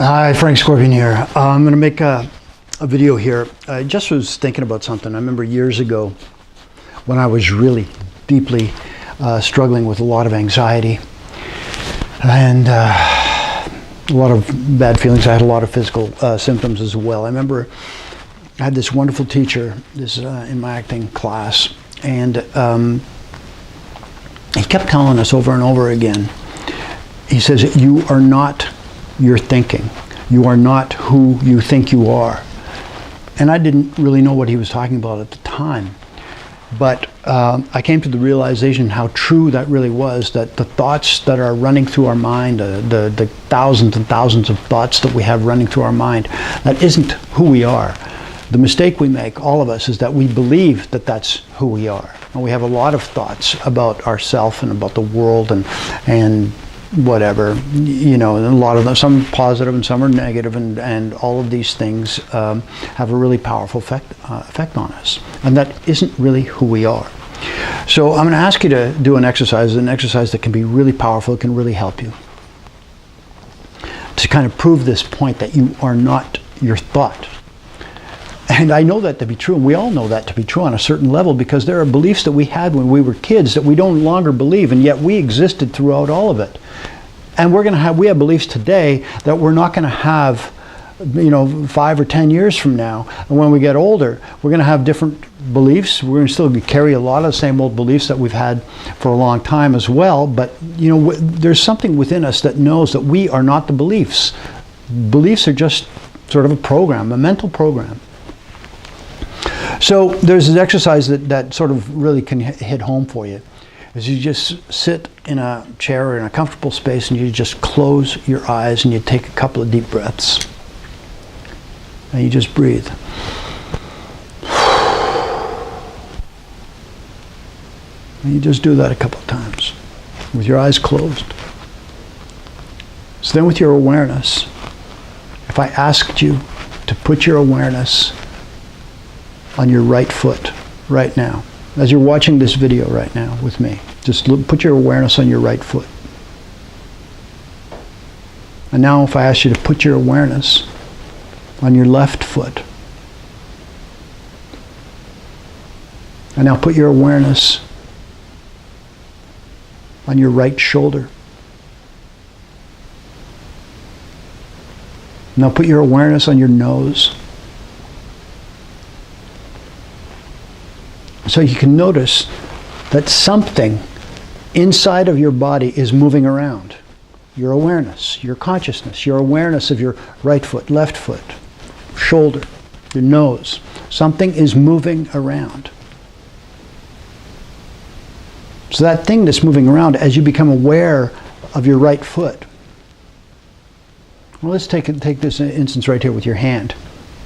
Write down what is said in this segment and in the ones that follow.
Hi, Frank Scorpion here. I'm going to make a video here. I just was thinking about something. I remember years ago when I was really deeply struggling with a lot of anxiety and a lot of bad feelings. I had a lot of physical symptoms as well. I remember I had this wonderful teacher in my acting class, and he kept telling us over and over again. He says, "You are not your thinking. You are not who you think you are." And I didn't really know what he was talking about at the time. But I came to the realization how true that really was, that the thoughts that are running through our mind, the thousands and thousands of thoughts that we have running through our mind, that isn't who we are. The mistake we make, all of us, is that we believe that that's who we are. And we have a lot of thoughts about ourselves and about the world and whatever, you know, and a lot of them, some positive and some are negative, and all of these things have a really powerful effect on us. And that isn't really who we are. So I'm going to ask you to do an exercise that can be really powerful. It can really help you to kind of prove this point that you are not your thought. And I know that to be true, and we all know that to be true on a certain level, because there are beliefs that we had when we were kids that we don't longer believe, and yet we existed throughout all of it. And we have beliefs today that we're not going to have, 5 or 10 years from now. And when we get older, we're going to have different beliefs. We're going to still carry a lot of the same old beliefs that we've had for a long time as well. But there's something within us that knows that we are not the beliefs. Beliefs are just sort of a program, a mental program. So there's an exercise that sort of really can hit home for you. Is you just sit in a chair or in a comfortable space and you just close your eyes and you take a couple of deep breaths. And you just breathe. And you just do that a couple of times with your eyes closed. So then with your awareness, if I asked you to put your awareness on your right foot right now, as you're watching this video right now with me, just put your awareness on your right foot. And now if I ask you to put your awareness on your left foot, and now put your awareness on your right shoulder. Now put your awareness on your nose. So you can notice that something inside of your body is moving around. Your awareness, your consciousness, your awareness of your right foot, left foot, shoulder, your nose. Something is moving around. So that thing that's moving around, as you become aware of your right foot. Well, let's take this instance right here with your hand.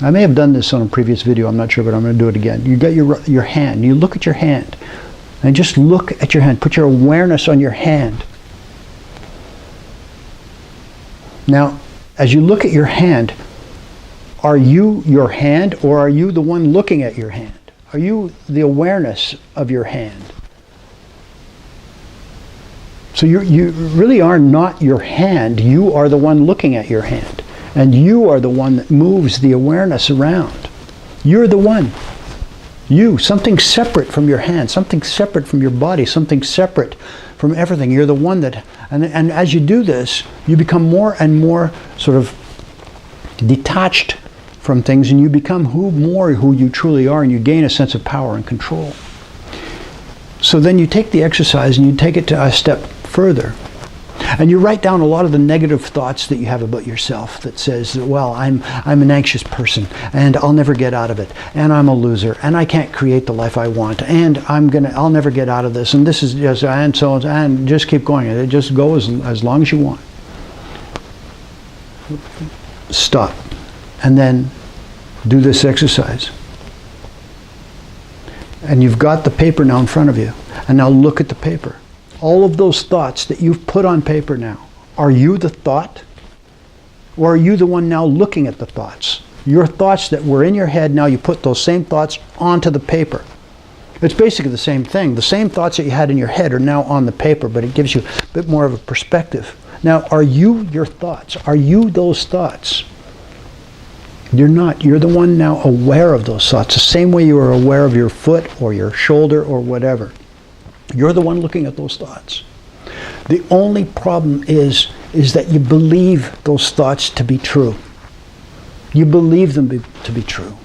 I may have done this on a previous video, I'm not sure, but I'm going to do it again. You got your hand. You look at your hand. And just look at your hand. Put your awareness on your hand. Now, as you look at your hand, are you your hand, or are you the one looking at your hand? Are you the awareness of your hand? So you really are not your hand. You are the one looking at your hand. And you are the one that moves the awareness around. You're the one. You, something separate from your hand, something separate from your body, something separate from everything. You're the one that, and as you do this, you become more and more sort of detached from things, and you become who you truly are, and you gain a sense of power and control. So then you take the exercise and you take it to a step further. And you write down a lot of the negative thoughts that you have about yourself that says, well, I'm an anxious person, and I'll never get out of it, and I'm a loser, and I can't create the life I want, and I'll never get out of this, and this is just, and so on, and just keep going. It just go as long as you want. Stop. And then do this exercise. And you've got the paper now in front of you. And now look at the paper. All of those thoughts that you've put on paper now, are you the thought? Or are you the one now looking at the thoughts? Your thoughts that were in your head, now you put those same thoughts onto the paper. It's basically the same thing. The same thoughts that you had in your head are now on the paper, but it gives you a bit more of a perspective. Now, are you your thoughts? Are you those thoughts? You're not. You're the one now aware of those thoughts, the same way you are aware of your foot or your shoulder or whatever. You're the one looking at those thoughts. The only problem is that you believe those thoughts to be true. You believe them to be true.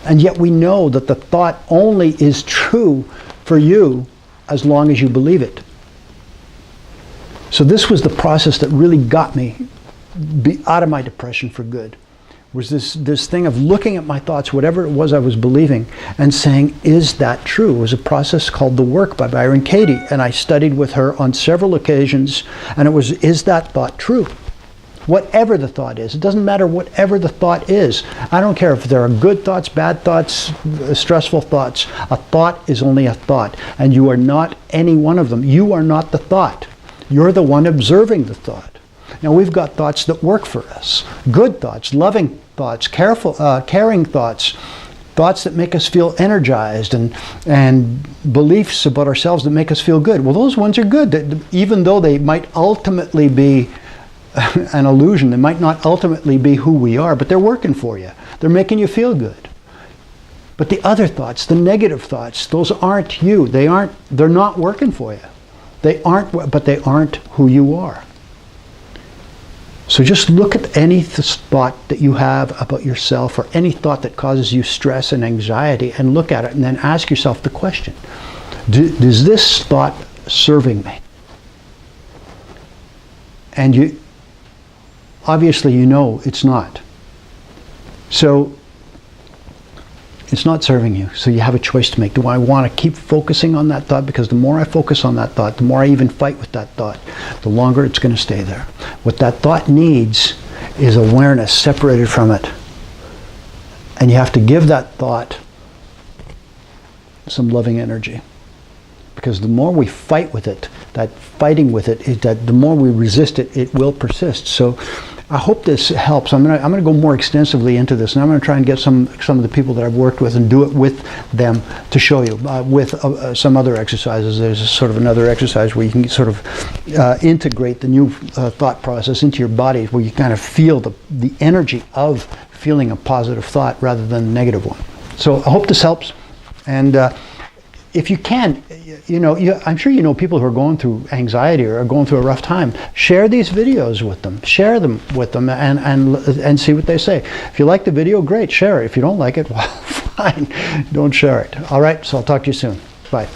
And yet we know that the thought only is true for you as long as you believe it. So this was the process that really got me out of my depression for good. Was this thing of looking at my thoughts, whatever it was I was believing, and saying, is that true? It was a process called The Work by Byron Katie, and I studied with her on several occasions, and it was, is that thought true? Whatever the thought is. It doesn't matter whatever the thought is. I don't care if there are good thoughts, bad thoughts, stressful thoughts. A thought is only a thought, and you are not any one of them. You are not the thought. You're the one observing the thought. Now, we've got thoughts that work for us. Good thoughts, loving thoughts, caring thoughts, thoughts that make us feel energized, and beliefs about ourselves that make us feel good. Well, those ones are good, even though they might ultimately be an illusion. They might not ultimately be who we are, but they're working for you. They're making you feel good. But the other thoughts, the negative thoughts, those aren't you. They're not working for you. They aren't, but they aren't who you are. So just look at any thought that you have about yourself, or any thought that causes you stress and anxiety, and look at it and then ask yourself the question, is this thought serving me? And obviously you know it's not. So it's not serving you. So you have a choice to make. Do I want to keep focusing on that thought? Because the more I focus on that thought, the more I even fight with that thought, the longer it's going to stay there. What that thought needs is awareness separated from it. And you have to give that thought some loving energy. Because the more we fight with it, that fighting with it, that the more we resist it, it will persist. So I hope this helps. I'm gonna go more extensively into this, and I'm gonna try and get some of the people that I've worked with and do it with them to show you with some other exercises. There's sort of another exercise where you can sort of integrate the new thought process into your body, where you kind of feel the energy of feeling a positive thought rather than a negative one. So I hope this helps, and if you can, I'm sure you know people who are going through anxiety or are going through a rough time. Share these videos with them. Share them with them and see what they say. If you like the video, great, share it. If you don't like it, well, fine, don't share it. All right, so I'll talk to you soon. Bye.